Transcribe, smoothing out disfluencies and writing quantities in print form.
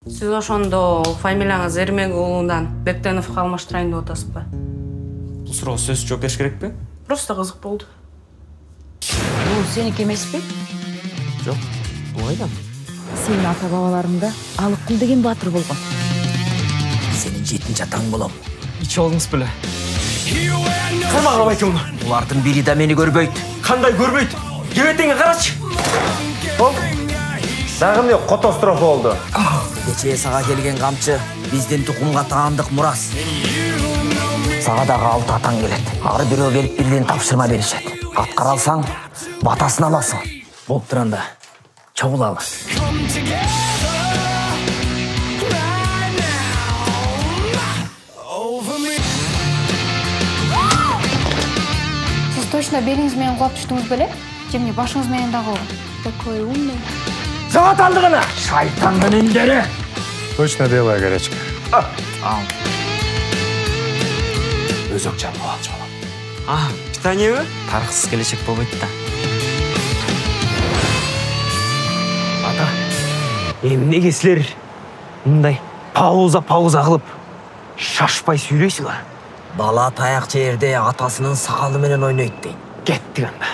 Сіз ошондо фамилияңыз Эрмек уулунан Бектеновго алмаштырайын деп атасызбы? Бул суроого сөзсүз жооп бериш керекпи? Просто кызык болду. Бул сеники эмеспи? Жок, бул кайдан? Сенин ата-бабаларыңда Алыккул деген баатыр болгон. Сенин 7-нчи атаң болом. Ичип алдыңыз беле? Кармагыла байке уну. Булардын бири да мени көрбөйт. Кандай көрбөйт? Кебетеңе карачы. Дагы эмне катастрофа болду? Кечээ сага келген камчы биздин тукумга таандык мурас. Сага дагы 6 атаң келет. Ар бирөө келип бирден тапшырма беришет. Аткара алсаң, батасын аласың. Болуп турганда чогулалы. Сіз точно белиңиз менен кулап түштүңүз беле? Же эмне башыңыз менен дагы? Такой умный. Сагатандыгына шайтандын үндөрү. Точно белая горячка. Өзөк жабып алчу болом. Питаниеби? Тарыхсыз келечек болбойт да. Ата, эмнеге силер мындай пауза кылып шашпай сүйлөйсүңөр? Бала таяк жерде атасынын сакалы менен ойнойт дейт. Кеттик анда.